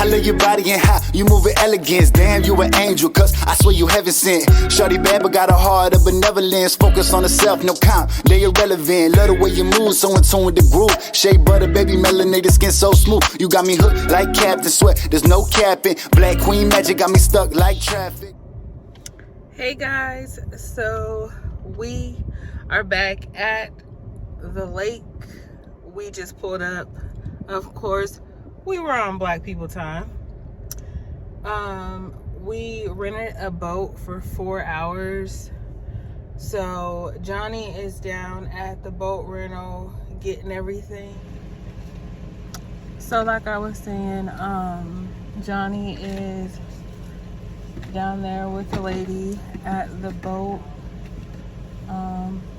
love your body and how you move with elegance. Damn, you an angel, cause I swear you heaven sent. Shorty bad, but got a heart of benevolence. Focus on herself, no count, they irrelevant. Love the way you move, so in tune with the groove. Shea butter, baby, melanated skin so smooth. You got me hooked like Captain Sweat, there's no capping. Black Queen magic got me stuck like traffic. Hey guys, so we are back at the lake. We just pulled up. Of course, we were on Black people time. We rented a boat for 4 hours. So Johnny is down at the boat rental getting everything. So like I was saying, Johnny is down there with the lady at the boat.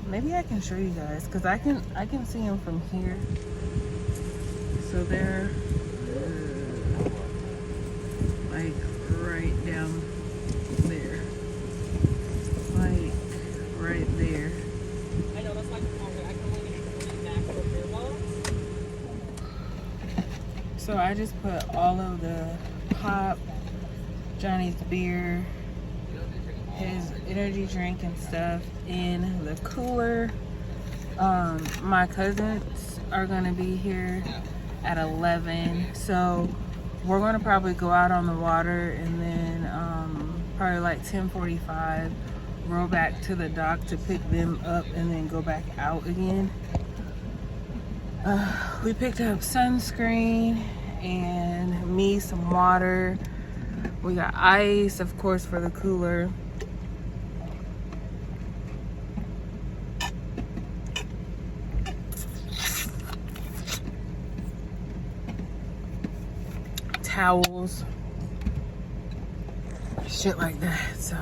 Maybe I can show you guys because I can see him from here. So they're like right down there, like right there. I know that's like I can only get back for beer balls. So I just put all of the pop, Johnny's beer, his energy drink and stuff in the cooler. My cousins are gonna be here at 11, so we're gonna probably go out on the water and then probably like 10:45 row back to the dock to pick them up and then go back out again. We picked up sunscreen and me some water. We got ice, of course, for the cooler. Towels, shit like that. So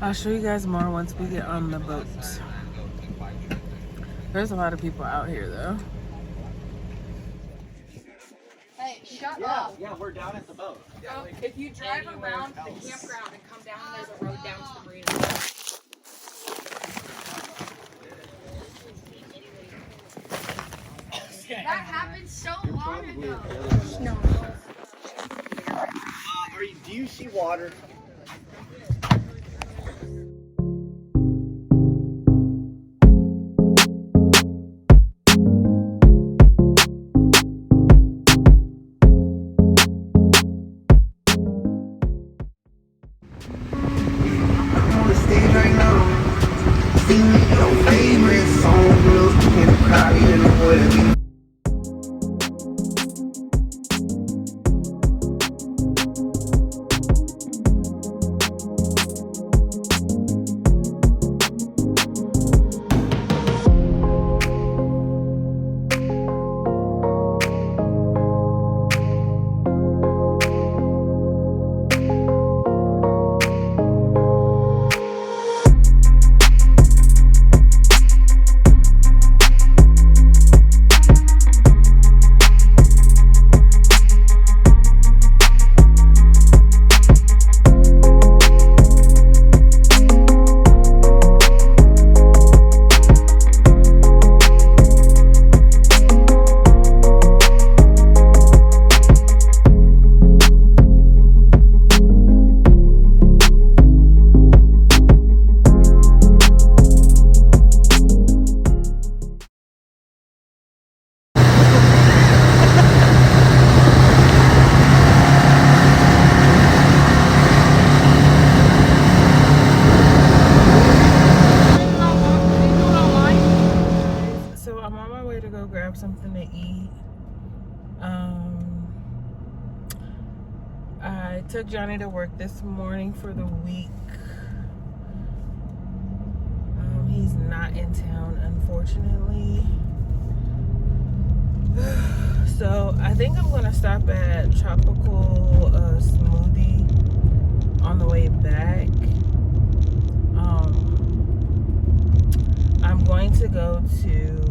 I'll show you guys more once we get on the boat. There's a lot of people out here though. Hey, shut up. Yeah, we're down at the boat. If you drive around the campground and come down, there's a road down to the marina. That happened so long ago. No. Do you see water? Something to eat. I took Johnny to work this morning for the week. He's not in town, unfortunately. So I think I'm gonna stop at Tropical Smoothie on the way back. I'm going to go to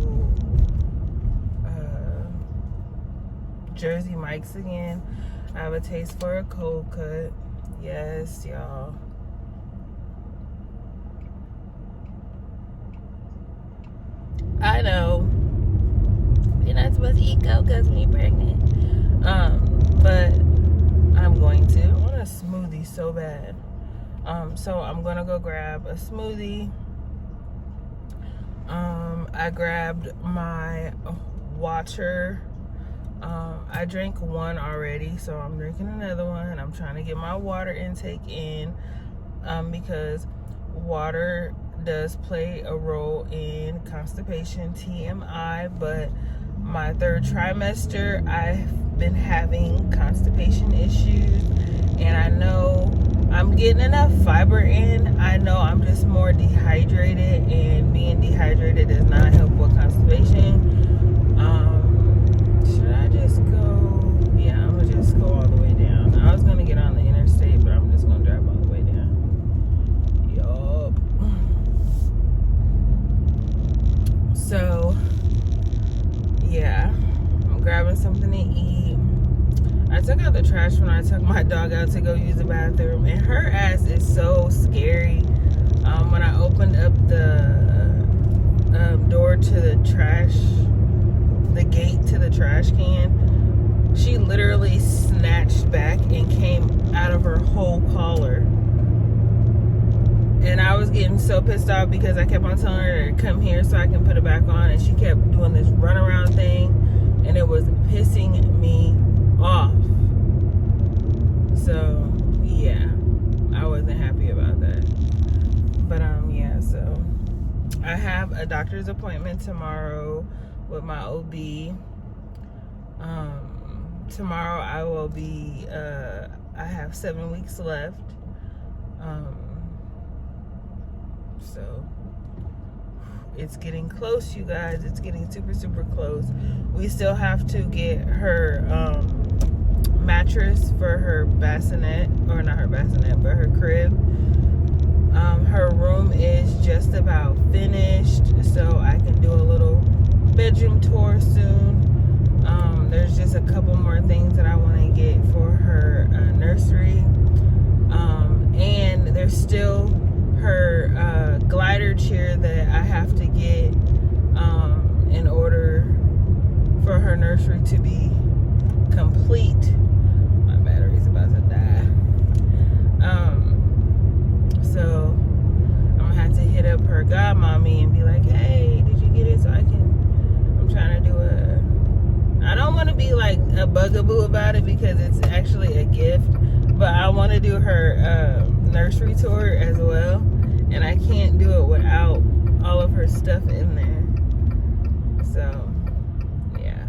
Jersey Mike's again. I have a taste for a cold cut. Yes, y'all. I know you're not supposed to eat cold cuts when you're pregnant. But so bad. So I'm gonna go grab a smoothie. I grabbed my water. I drank one already, so I'm drinking another one. I'm trying to get my water intake in, because water does play a role in constipation, TMI, but my third trimester, I've been having constipation issues, and I know I'm getting enough fiber in. I know I'm just more dehydrated, and being dehydrated does not help with constipation. Should I just go? Yeah, I'm gonna just go all the way down. I was gonna get on the interstate, but I'm just gonna drive all the way down. Yup. So, yeah, I'm grabbing something to eat. I took out the trash when I took my dog out to go use the bathroom, and her ass is so scary. When I opened up the door to the trash, the gate to the trash can, she literally snatched back and came out of her whole collar. And I was getting so pissed off because I kept on telling her to come here so I can put it back on, and she kept doing this runaround thing, and it was pissing me off. So yeah, I wasn't happy about that. But yeah, so I have a doctor's appointment tomorrow with my OB. Tomorrow I will be I have 7 weeks left. So it's getting close, you guys. It's getting super close. We still have to get her mattress for her bassinet, or not her bassinet, but her crib. Her room is just about finished, so I can do a little bedroom tour soon. There's just a couple more things that I want to get for her nursery, and there's still her glider chair that I have to get in order for her nursery to be complete. My battery's about to die. So I'm gonna have to hit up her godmommy and be like, hey, did you get it? So I'm trying to do I don't want to be like a bugaboo about it because it's actually a gift, but I want to do her nursery tour as well, and I can't do it without all of her stuff in there. So yeah.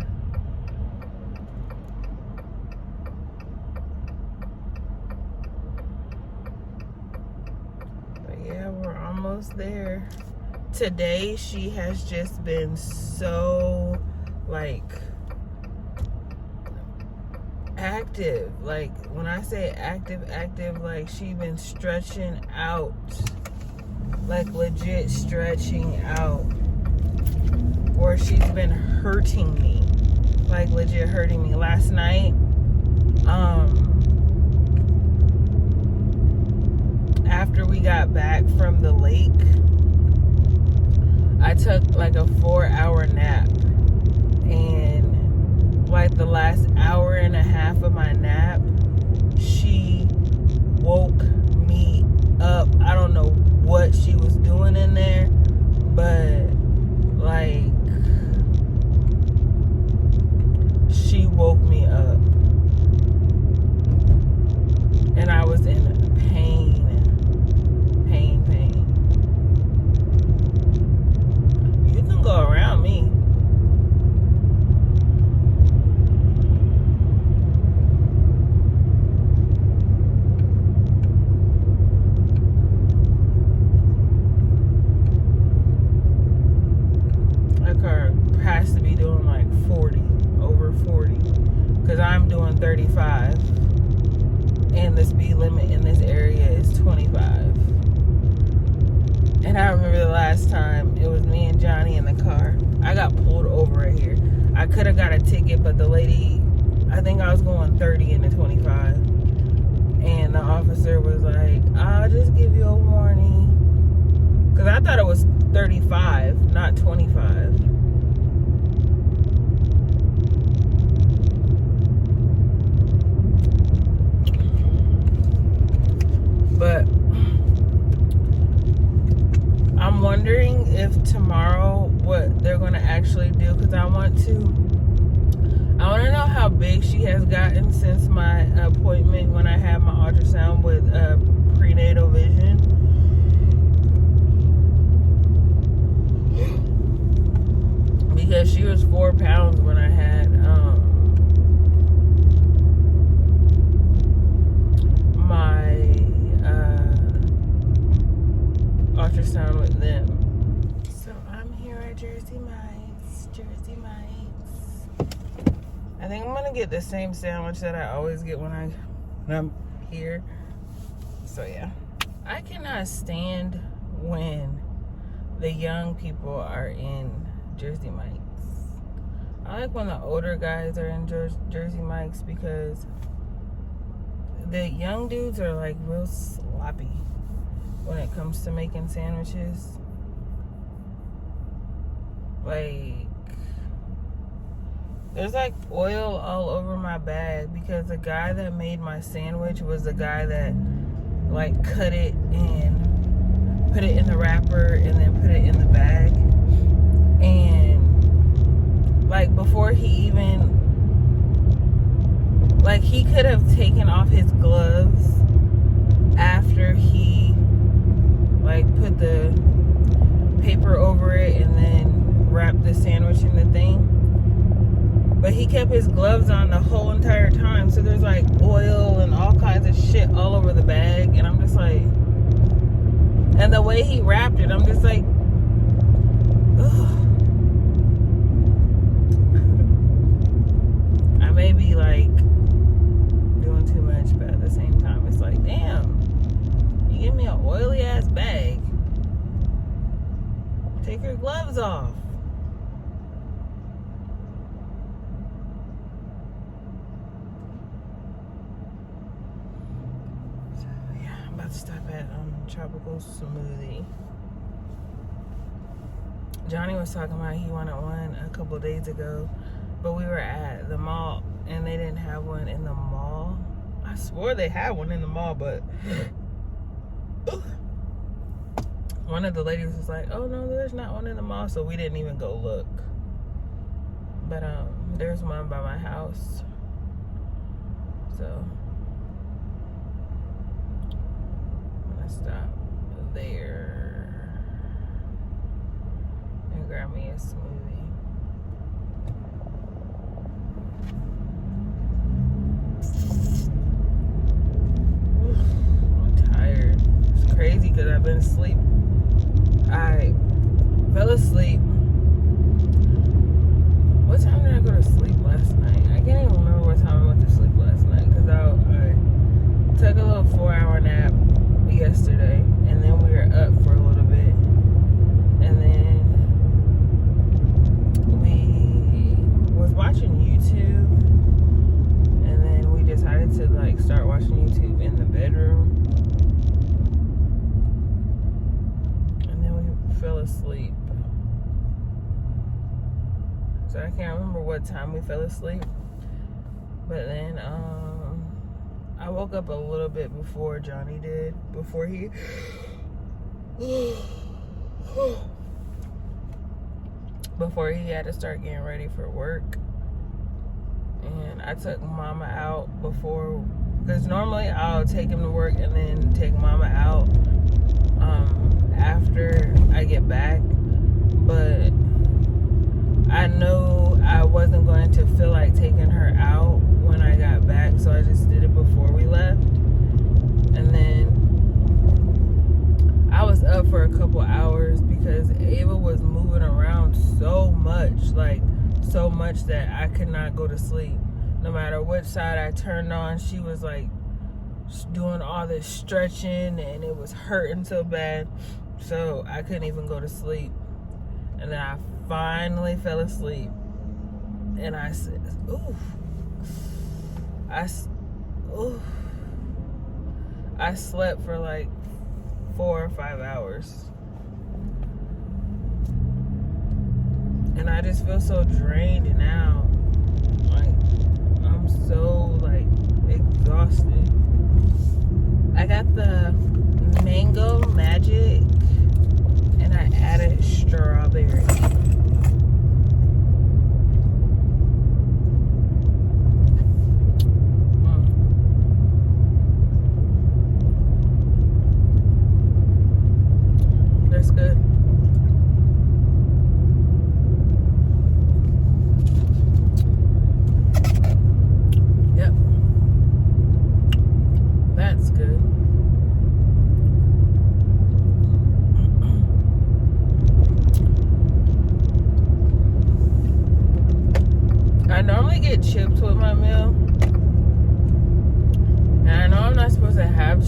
But yeah, we're almost there. Today she has just been so like active. Like when I say active, like she been stretching out, like legit stretching out, or she's been hurting me, like legit hurting me. Last night, after we got back from the lake, I took like a 4-hour nap, and like the last hour and a half of my nap, she woke me up. I don't know what she was doing in there, but like she woke me up, and I was in pain. You can go around me. Has to be doing like 40, over 40, because I'm doing 35, and the speed limit in this area is 25. And I remember the last time it was me and Johnny in the car. I got pulled over right here. I could have got a ticket, but the lady, I think I was going 30 in the 25, and the officer was like, I'll just give you a warning, because I thought it was 35, not 25. because I want to know how big she has gotten since my appointment when I had my ultrasound with prenatal vision. Because she was 4 pounds when I had my ultrasound with them. So I'm here at Jersey Mike's. I think I'm gonna get the same sandwich that I always get when I'm here. So yeah, I cannot stand when the young people are in Jersey Mike's. I like when the older guys are in Jersey Mike's because the young dudes are like real sloppy when it comes to making sandwiches. Like, there's like oil all over my bag because the guy that made my sandwich was the guy that like cut it and put it in the wrapper and then put it in the bag. And like before he even, like he could have taken off his gloves after he like put the paper over it and then wrapped the sandwich in the thing. But he kept his gloves on the whole entire time. So there's like oil and all kinds of shit all over the bag. And I'm just like, and the way he wrapped it, I'm just like, ugh. I may be like doing too much, but at the same time, it's like, damn, you give me an oily ass bag. Take your gloves off. Stop at Tropical Smoothie. Johnny was talking about he wanted one a couple days ago, but we were at the mall and they didn't have one in the mall. I swore they had one in the mall, but one of the ladies was like, oh no, there's not one in the mall, so we didn't even go look. But there's one by my house, so stop there and grab me a smoothie. I'm tired. It's crazy because I've been asleep. I fell asleep. What time did I go to sleep last night? I can't even remember what time I went to sleep last night because I took a little 4-hour nap yesterday, and then we were up for a little bit, and then we was watching YouTube, and then we decided to like start watching YouTube in the bedroom, and then we fell asleep. So I can't remember what time we fell asleep, but then I woke up a little bit before Johnny did, before he had to start getting ready for work. And I took Mama out before, because normally I'll take him to work and then take Mama out after I get back. But I know I wasn't going to feel like taking her out when I got back, so I just did it before we left. And then I was up for a couple hours because Ava was moving around so much, like so much that I could not go to sleep. No matter which side I turned on, she was like doing all this stretching and it was hurting so bad, so I couldn't even go to sleep. And then I finally fell asleep, and I said, oof. I slept for like 4 or 5 hours, and I just feel so drained now. Like, I'm so like exhausted. I got the mango magic and I added strawberry.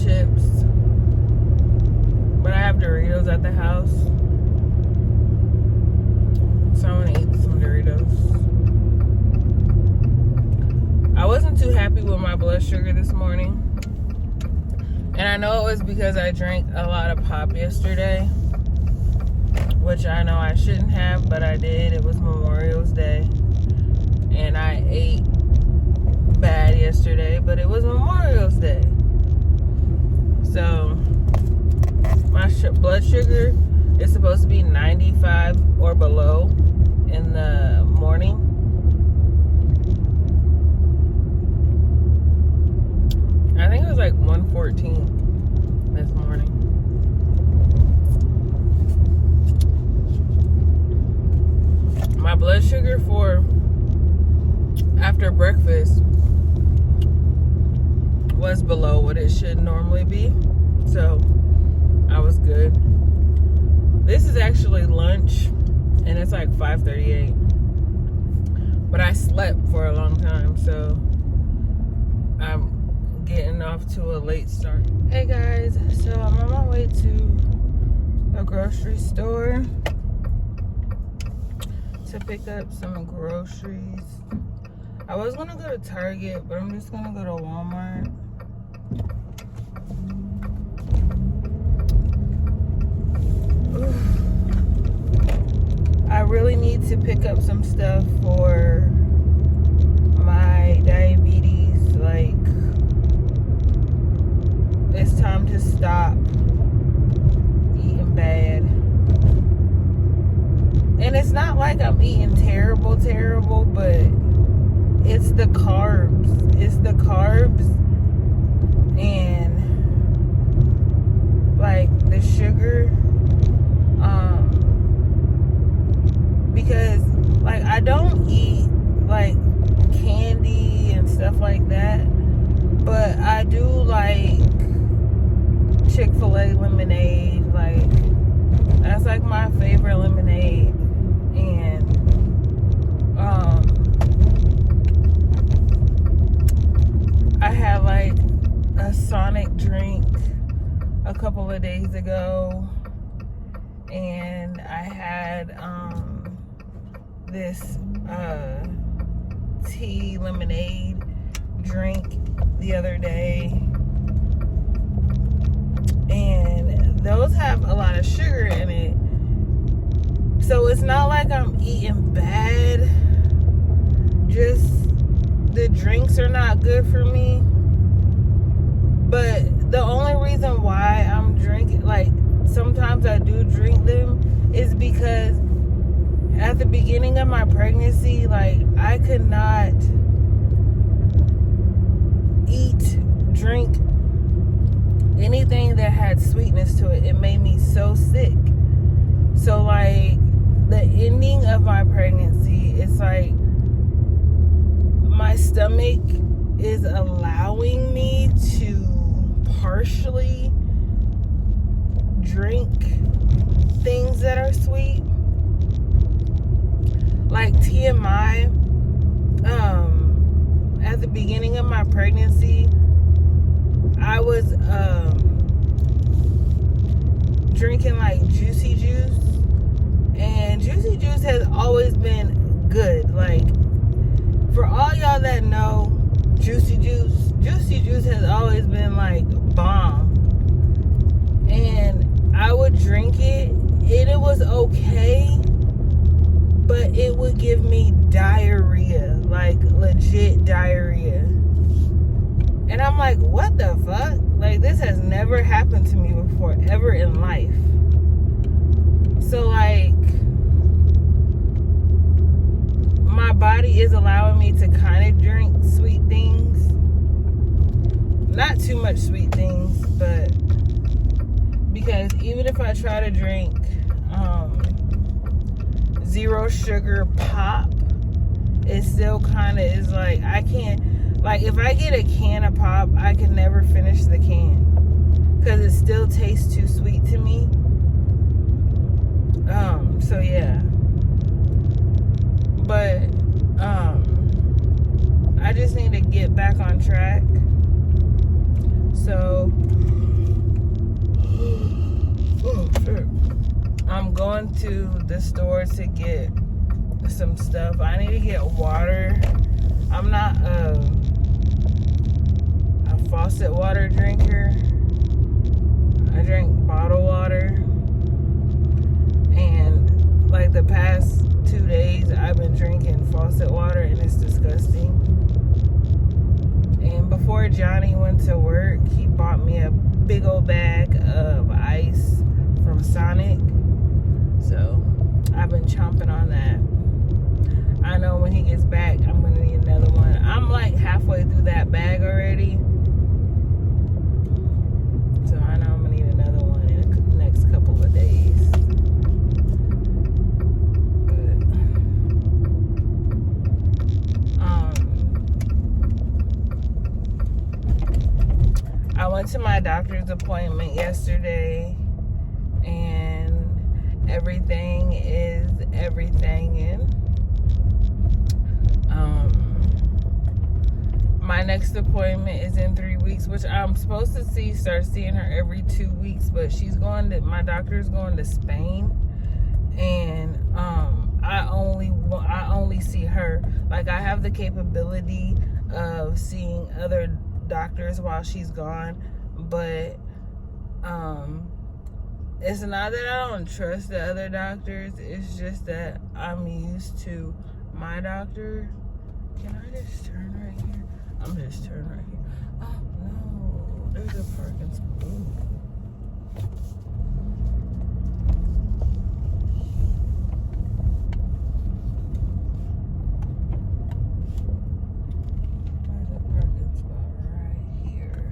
chips. But I have Doritos at the house. So I'm gonna eat some Doritos. I wasn't too happy with my blood sugar this morning. And I know it was because I drank a lot of pop yesterday. Which I know I shouldn't have, but I did. It was Memorial's Day. And I ate bad yesterday, but it was Memorial's Day. So my blood sugar is supposed to be 95 or below in the morning. I think it was like 114 this morning. My blood sugar for after breakfast was below what it should normally be. So I was good. This is actually lunch and it's like 5:38. But I slept for a long time, so I'm getting off to a late start. Hey guys, so I'm on my way to a grocery store to pick up some groceries. I was gonna go to Target, but I'm just gonna go to Walmart. I really need to pick up some stuff for my diabetes. Like, it's time to stop eating bad. And it's not like I'm eating terrible, but it's the carbs. It's the carbs and like the sugar. Because like I don't eat like candy and stuff like that, but I do like Chick-fil-A lemonade. Like, that's like my favorite lemonade. And I had like a Sonic drink a couple of days ago, and I had this tea lemonade drink the other day, and those have a lot of sugar in it. So it's not like I'm eating bad, just the drinks are not good for me. But the only reason why I'm drinking, like sometimes I do drink them, is because at the beginning of my pregnancy, like I could not drink anything that had sweetness to it. It made me so sick. So like the ending of my pregnancy, it's like my stomach is allowing me to partially drink things that are sweet. Like TMI, at the beginning of my pregnancy, I was drinking like Juicy Juice, and Juicy Juice has always been good. Like, for all y'all that know, Juicy Juice has always been like bomb. And I would drink it, and it was okay, but it would give me diarrhea, like legit diarrhea. And I'm like, what the fuck? Like, this has never happened to me before, ever in life. So like, my body is allowing me to kind of drink sweet things. Not too much sweet things, but because even if I try to drink zero sugar pop, it still kind of is like, I can't, like if I get a can of pop, I can never finish the can because it still tastes too sweet to me. So yeah, but I just need to get back on track. So the store to get some stuff. I need to get water. I'm not a faucet water drinker. I drink bottled water. And like the past 2 days, I've been drinking faucet water and it's disgusting. And before Johnny went to work, he bought me a big old bag of ice from Sonic. So I've been chomping on that. I know when he gets back, I'm gonna need another one. I'm like halfway through that bag already. So I know I'm gonna need another one in the next couple of days. I went to my doctor's appointment yesterday and everything is everything. My next appointment is in 3 weeks, which I'm supposed to start seeing her every 2 weeks, but my doctor's going to Spain, and I only see her. Like, I have the capability of seeing other doctors while she's gone, but it's not that I don't trust the other doctors, it's just that I'm used to my doctor. Can I just turn right here? I'm just turning right here. Oh no, there's a parking spot. There's a parking spot right here.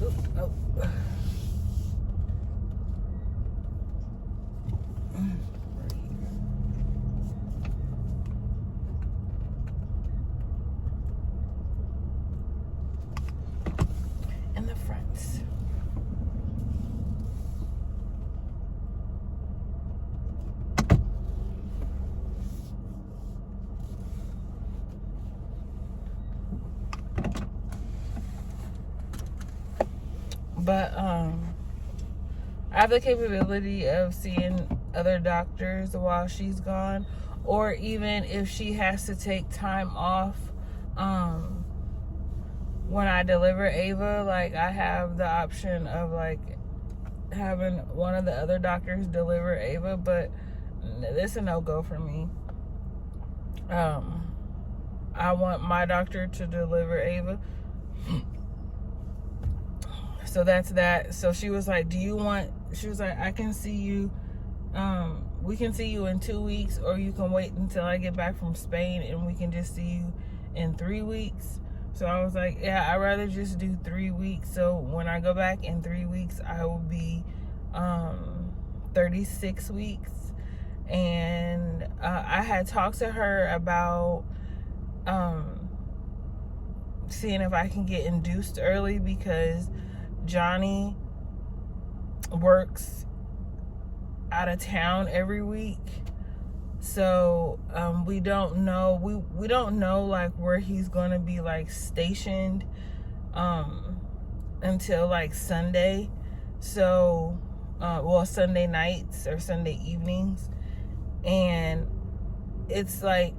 Oops, oh. But I have the capability of seeing other doctors while she's gone, or even if she has to take time off when I deliver Ava, like I have the option of like having one of the other doctors deliver Ava, but this is a no-go for me. I want my doctor to deliver Ava. So that's that. So she was like, she was like, I can see you, we can see you in 2 weeks, or you can wait until I get back from Spain and we can just see you in 3 weeks. So I was like, yeah, I'd rather just do 3 weeks. So when I go back in 3 weeks, I will be 36 weeks. And I had talked to her about seeing if I can get induced early, because Johnny works out of town every week. So we don't know we don't know like where he's gonna be like stationed until like Sunday. So Sunday nights or Sunday evenings. And it's like,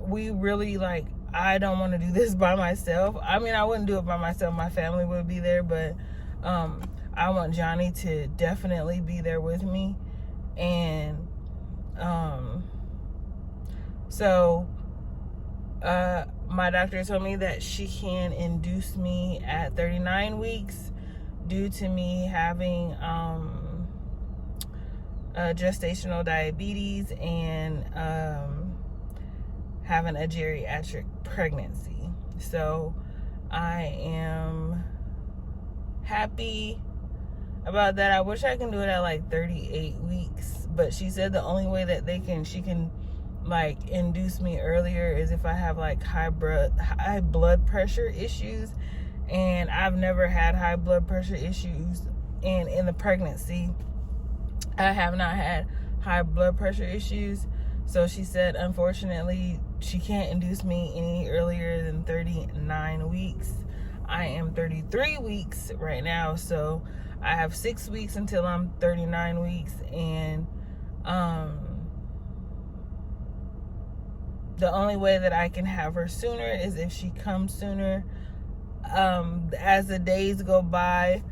we really like, I don't want to do this by myself. I mean, I wouldn't do it by myself, my family would be there, but I want Johnny to definitely be there with me. And so my doctor told me that she can induce me at 39 weeks due to me having gestational diabetes and having a geriatric pregnancy. So I am happy about that. I wish I can do it at like 38 weeks, but she said the only way that she can like induce me earlier is if I have like high blood pressure issues, and I've never had high blood pressure issues, and in the pregnancy I have not had high blood pressure issues. So she said unfortunately she can't induce me any earlier than 39 weeks. I am 33 weeks right now, so I have 6 weeks until I'm 39 weeks, and The only way that I can have her sooner is if she comes sooner. As the days go by,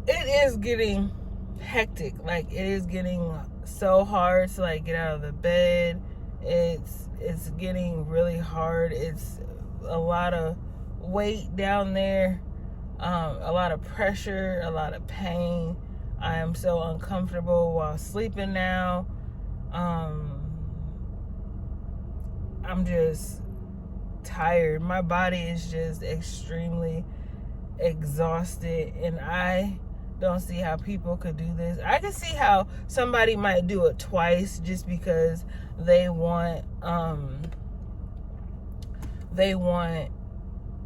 it is getting hectic. Like, it is getting so hard to like get out of the bed. It's getting really hard. It's a lot of weight down there, a lot of pressure, a lot of pain. I am so uncomfortable while sleeping now. I'm just tired. My body is just extremely exhausted, and I don't see how people could do this. I can see how somebody might do it twice just because they want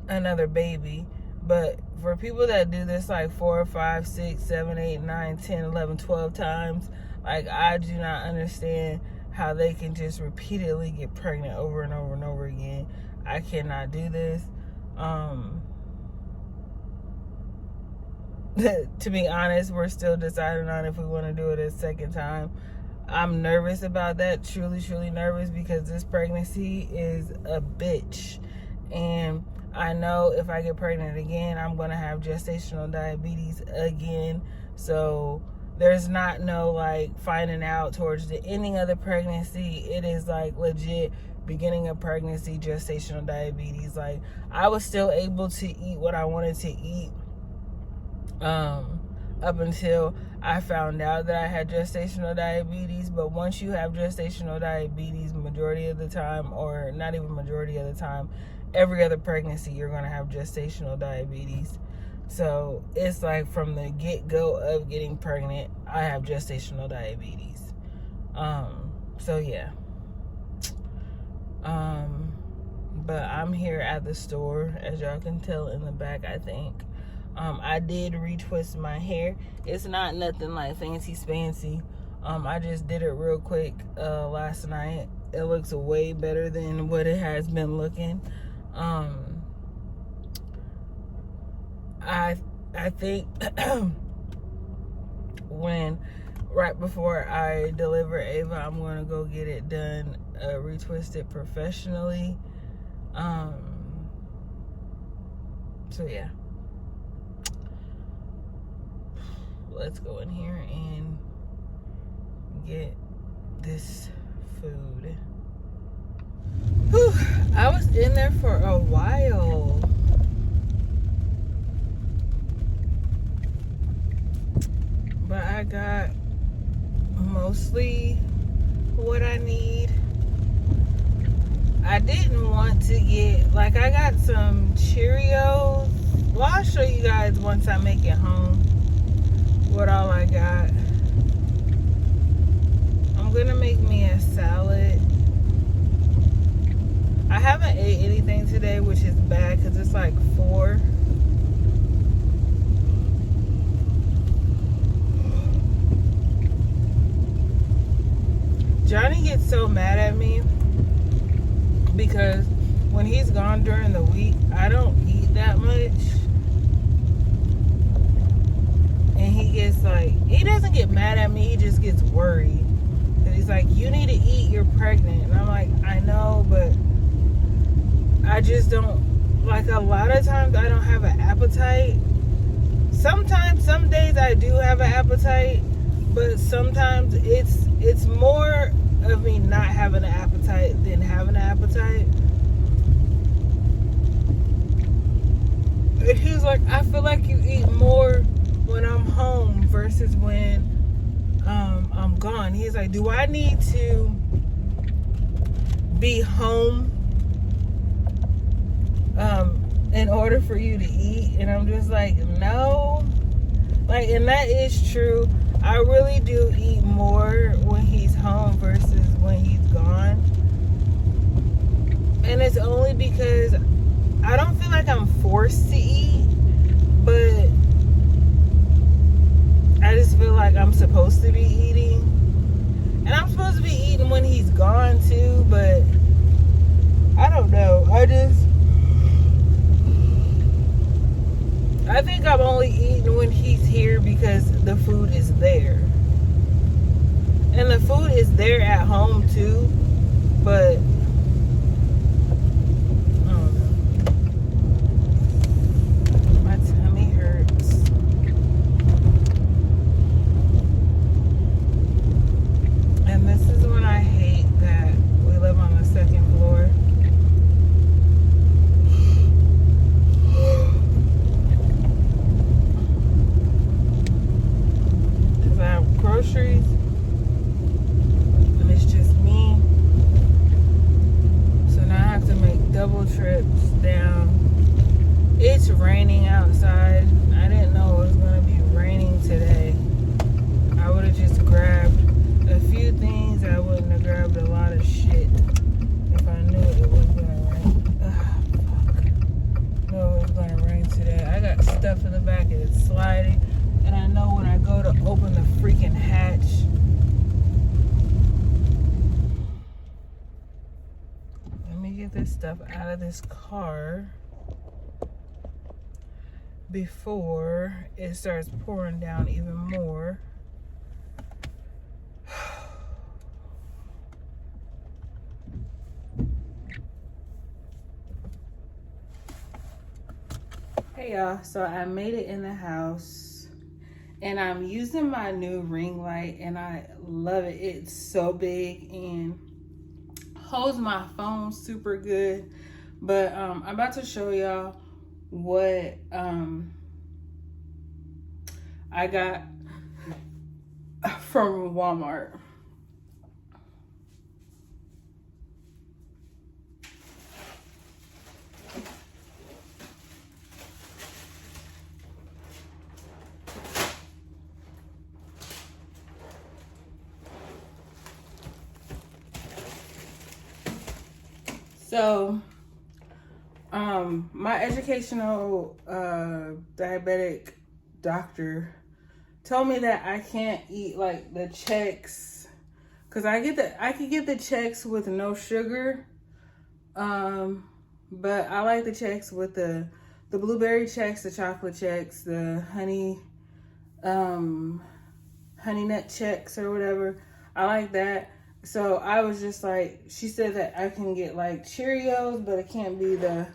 another baby. But for people that do this like 4, 5, 6, 7, 8, 9, 10, 11, 12 times, like, I do not understand how they can just repeatedly get pregnant over and over and over again. I cannot do this. To be honest, we're still deciding on if we want to do it a second time. I'm nervous about that, truly, truly nervous, because this pregnancy is a bitch. And I know if I get pregnant again, I'm going to have gestational diabetes again. So there's not no like finding out towards the ending of the pregnancy. It is like legit beginning of pregnancy, gestational diabetes. Like, I was still able to eat what I wanted to eat up until I found out that I had gestational diabetes. But once you have gestational diabetes, majority of the time, or not even majority of the time, every other pregnancy you're going to have gestational diabetes. So it's like from the get-go of getting pregnant, I have gestational diabetes. So yeah. But I'm here at the store, as y'all can tell in the back, I think. I did retwist my hair. It's not nothing like fancy spancy. I just did it real quick last night. It looks way better than what it has been looking. I think right before I deliver Ayvah, I'm going to go get it done, retwisted professionally. So yeah. Let's go in here and get this food. Whew, I was in there for a while. But I got mostly what I need. I didn't want to get, like, I got some Cheerios. Well, I'll show you guys once I make it home what all I got. I'm gonna make me a salad. I haven't ate anything today, which is bad because it's like 4. Johnny gets so mad at me because when he's gone during the week, I don't eat that much. And he gets like, he doesn't get mad at me, he just gets worried. And he's like, you need to eat, you're pregnant. And I'm like, I know, but I just don't, like, a lot of times I don't have an appetite. Sometimes, some days I do have an appetite, but sometimes it's more of me not having an appetite than having an appetite. And he's like, I feel like you eat more when I'm home versus when I'm gone. He's like, do I need to be home in order for you to eat? And I'm just like, no. Like, and that is true. I really do eat more when he's home versus when he's gone. And it's only because I don't feel like I'm forced to eat, but I just feel like I'm supposed to be eating. And I'm supposed to be eating when he's gone too, but I don't know. I think I'm only eating when he's here because the food is there. it's there at home too, but I don't know. My tummy hurts. And this is when I hate that we live on the second floor. Because I have groceries. And it's just me. So now I have to make double trips down. It's raining outside. I didn't know it was going to be raining today. I would have just grabbed a few things. I wouldn't have grabbed a lot of shit if I knew it was gonna rain. Fuck. No, it was gonna rain today. I got stuff in the back and it's sliding. And I know when I go to open the freaking hatch, let me get this stuff out of this car before it starts pouring down even more. Hey y'all, so I made it in the house and I'm using my new ring light and I love it. It's so big and holds my phone super good. But I'm about to show y'all what I got from Walmart. So, my educational diabetic doctor told me that I can't eat like the Chex, cause I could get the Chex with no sugar, but I like the Chex with the blueberry Chex, the chocolate Chex, the honey nut Chex or whatever. I like that. So I was just like, she said that I can get like Cheerios, but it can't be the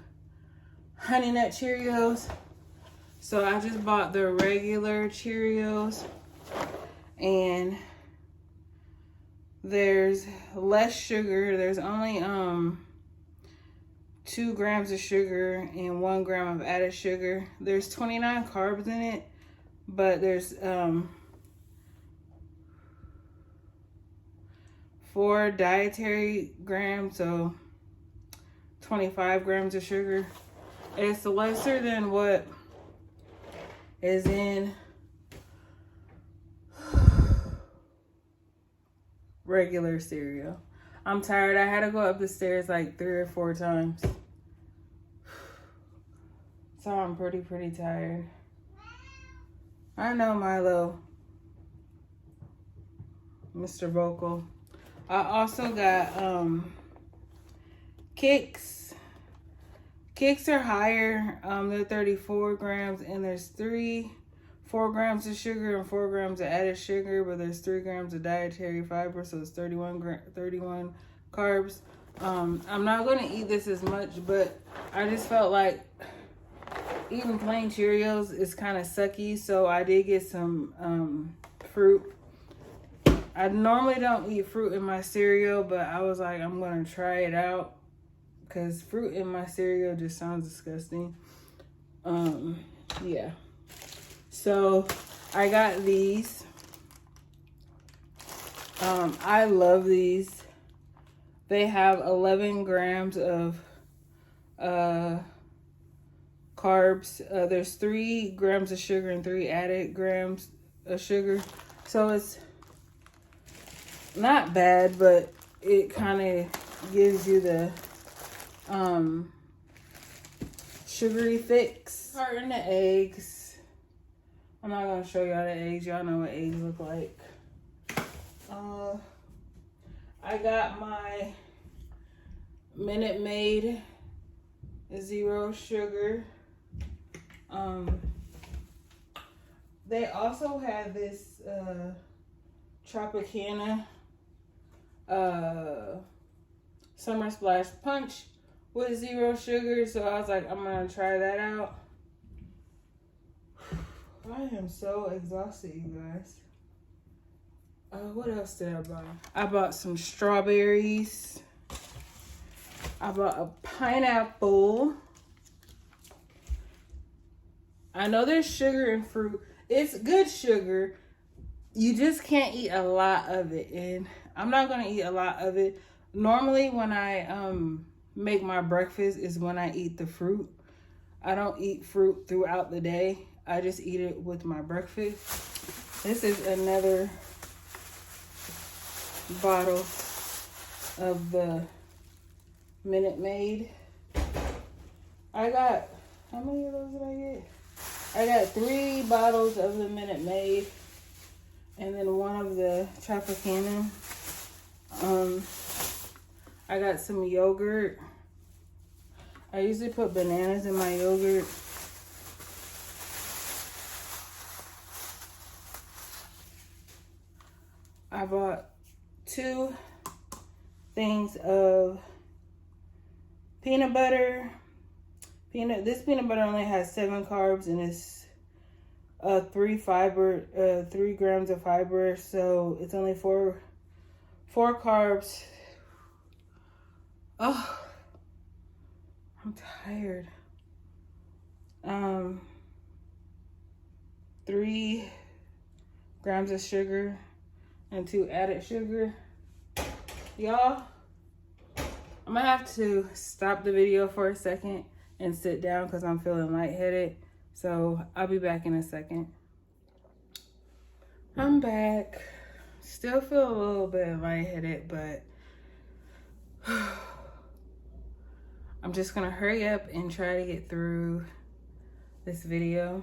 honey nut Cheerios. So I just bought the regular Cheerios, and there's less sugar. There's only 2 grams of sugar and 1 gram of added sugar. There's 29 carbs in it, but there's 4 dietary grams, so 25 grams of sugar. It's lesser than what is in regular cereal. I'm tired. I had to go up the stairs like 3 or 4 times. So I'm pretty tired. I know, Milo. Mr. Vocal. I also got Kicks. Kicks are higher. They're 34 grams, and there's 4 grams of sugar and 4 grams of added sugar, but there's 3 grams of dietary fiber, so it's 31 carbs. I'm not going to eat this as much, but I just felt like eating plain Cheerios is kind of sucky, so I did get some fruit. I normally don't eat fruit in my cereal, but I was like, I'm going to try it out because fruit in my cereal just sounds disgusting. Yeah. So I got these. I love these. They have 11 grams of carbs. There's 3 grams of sugar and 3 added grams of sugar. So it's not bad, but it kind of gives you the sugary fix. Starting the eggs. I'm not gonna show y'all the eggs. Y'all know what eggs look like. I got my Minute Maid 0 sugar. They also had this Tropicana Summer Splash Punch with 0 sugar. So I was like, I'm gonna try that out. I am so exhausted, you guys. What else did I buy? I bought some strawberries. I bought a pineapple. I know there's sugar in fruit. It's good sugar. You just can't eat a lot of it. And I'm not going to eat a lot of it. Normally when I make my breakfast is when I eat the fruit. I don't eat fruit throughout the day. I just eat it with my breakfast. This is another bottle of the Minute Maid. I got, how many of those did I get? I got 3 bottles of the Minute Maid and then 1 of the Tropicana. I got some yogurt. I usually put bananas in my yogurt. I bought 2 things of peanut butter. This peanut butter only has 7 carbs and it's 3 grams of fiber, so it's only 4 carbs. Oh, I'm tired. 3 grams of sugar and 2 added sugar. Y'all, I'm gonna have to stop the video for a second and sit down because I'm feeling lightheaded. So I'll be back in a second. I'm back. Still feel a little bit lightheaded, but I'm just gonna hurry up and try to get through this video.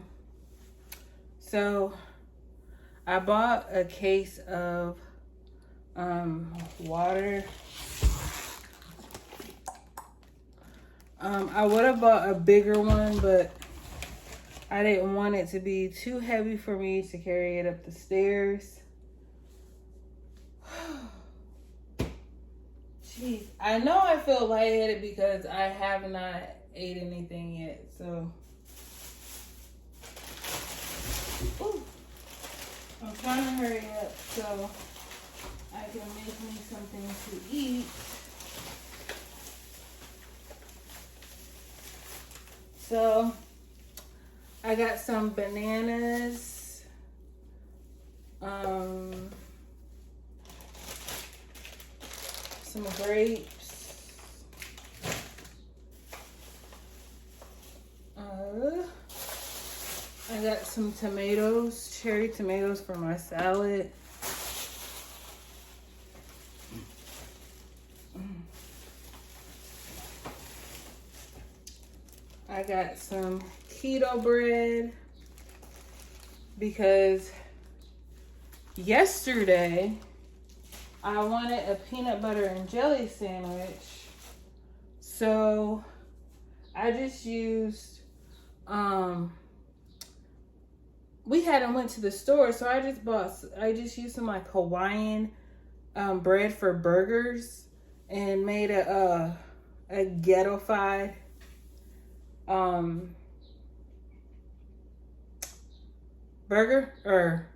So I bought a case of water. I would have bought a bigger one, but I didn't want it to be too heavy for me to carry it up the stairs. Jeez, I know I feel lightheaded because I have not ate anything yet, so. Ooh. I'm trying to hurry up so I can make me something to eat. So I got some bananas, some grapes, I got some tomatoes, cherry tomatoes for my salad. I got some keto bread because yesterday I wanted a peanut butter and jelly sandwich. So I just used, we hadn't went to the store, so I just used some like Hawaiian bread for burgers and made a ghetto-fied burger. Or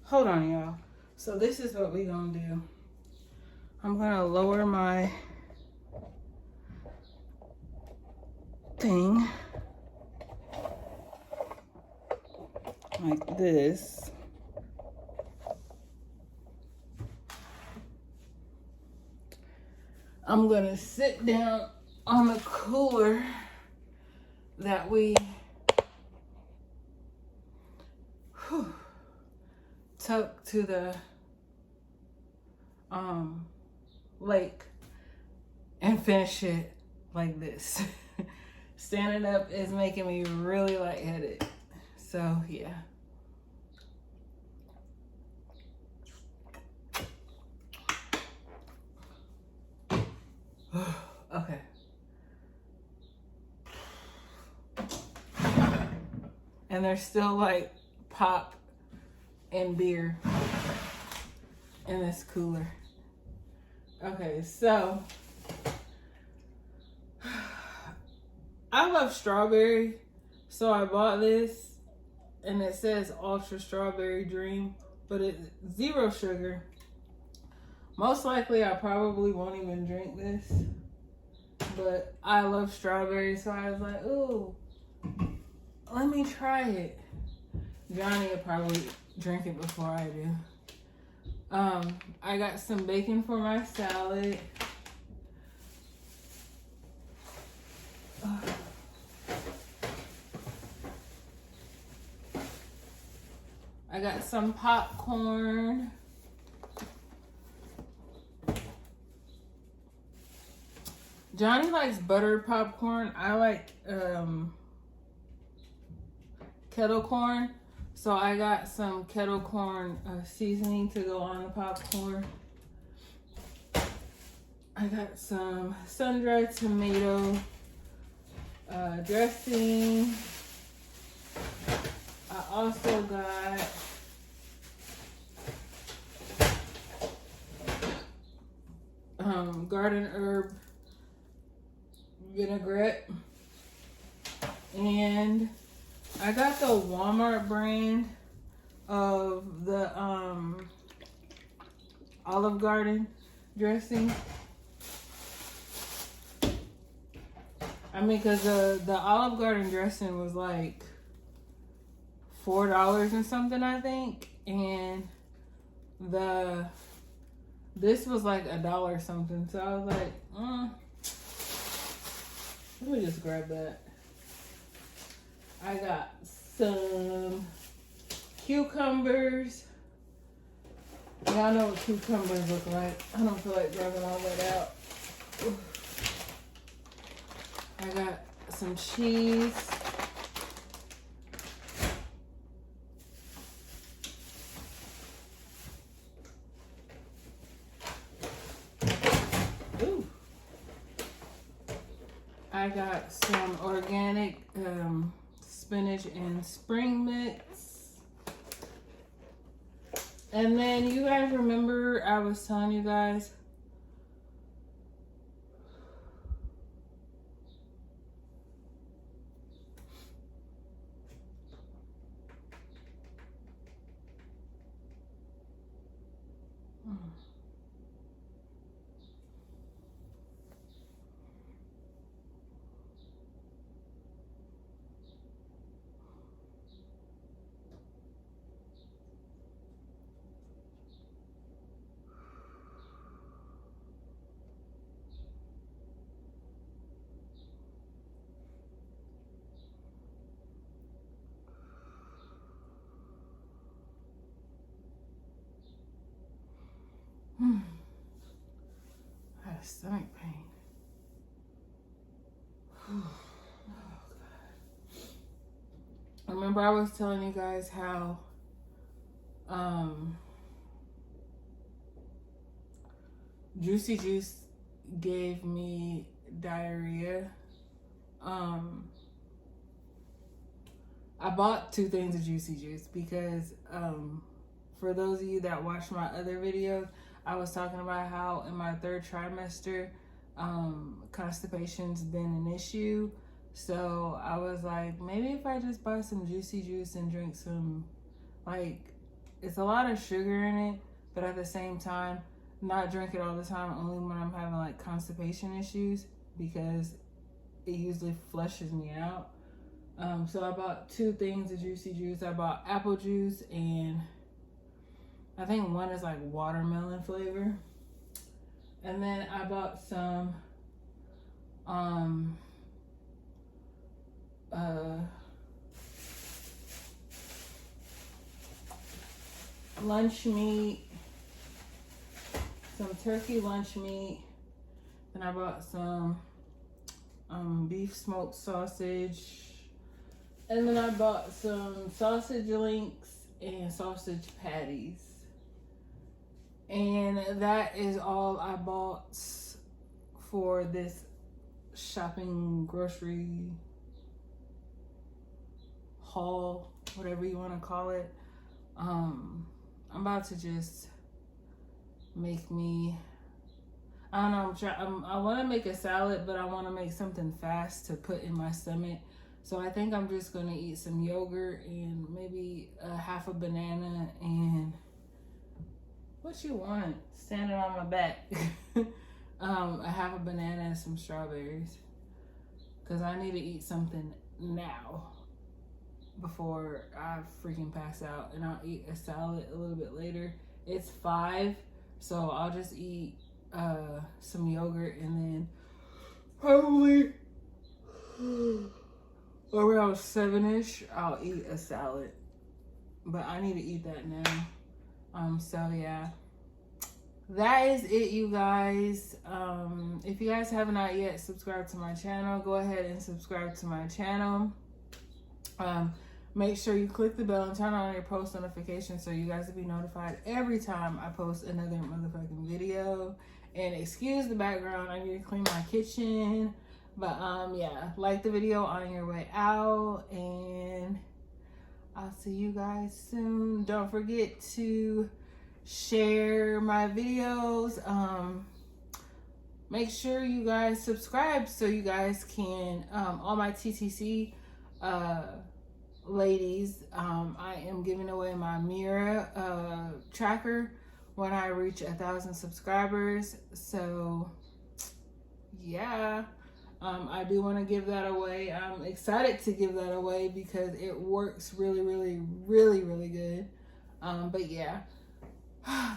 hold on, y'all. So this is what we gonna do. I'm gonna lower my thing like this. I'm gonna sit down on the cooler that we took to the lake and finish it like this. Standing up is making me really lightheaded. So yeah. Okay. And there's still like pop and beer in this cooler. Okay, so I love strawberry, so I bought this, and it says Ultra Strawberry Dream, but it's 0 sugar. Most likely, I probably won't even drink this, but I love strawberry, so I was like, ooh, let me try it. Johnny will probably drink it before I do. I got some bacon for my salad. I got some popcorn. Johnny likes buttered popcorn. I like kettle corn. So I got some kettle corn seasoning to go on the popcorn. I got some sun-dried tomato dressing. I also got garden herb vinaigrette, and I got the Walmart brand of the Olive Garden dressing. I mean, because the Olive Garden dressing was like $4 and something, I think, and this was like $1 something. So I was like, let me just grab that. I got some cucumbers. Y'all know what cucumbers look like. I don't feel like grabbing all that out. I got some cheese. Ooh. I got some organic spinach and spring mix. And then you guys remember I was telling you guys I had a stomach pain. Oh, God. I remember I was telling you guys how Juicy Juice gave me diarrhea. I bought 2 things of Juicy Juice because for those of you that watched my other videos, I was talking about how in my 3rd trimester, constipation's been an issue. So I was like, maybe if I just buy some Juicy Juice and drink some, like, it's a lot of sugar in it, but at the same time, not drink it all the time, only when I'm having like constipation issues, because it usually flushes me out. So I bought 2 things of Juicy Juice. I bought apple juice, and I think one is like watermelon flavor. And then I bought some lunch meat, some turkey lunch meat. Then I bought some beef smoked sausage. And then I bought some sausage links and sausage patties. And that is all I bought for this shopping grocery haul, whatever you want to call it. I'm about to just make me, I don't know. I want to make a salad, but I want to make something fast to put in my stomach. So I think I'm just going to eat some yogurt and maybe half a banana and what you want? Standing on my back. A half a banana and some strawberries. Because I need to eat something now before I freaking pass out. And I'll eat a salad a little bit later. It's 5, so I'll just eat some yogurt and then probably around 7-ish I'll eat a salad. But I need to eat that now. So yeah, that is it, you guys. If you guys have not yet subscribed to my channel, go ahead and subscribe to my channel. Make sure you click the bell and turn on your post notifications so you guys will be notified every time I post another motherfucking video. And excuse the background, I need to clean my kitchen. But yeah, like the video on your way out, and I'll see you guys soon. Don't forget to share my videos. Make sure you guys subscribe so you guys can, all my TTC ladies, I am giving away my mirror tracker when I reach 1,000 subscribers. So yeah, I do want to give that away. I'm excited to give that away because it works really, really, really, really good. But yeah,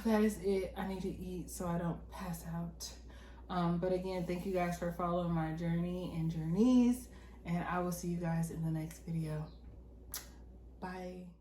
that is it. I need to eat so I don't pass out. But again, thank you guys for following my journey and journeys, and I will see you guys in the next video. Bye.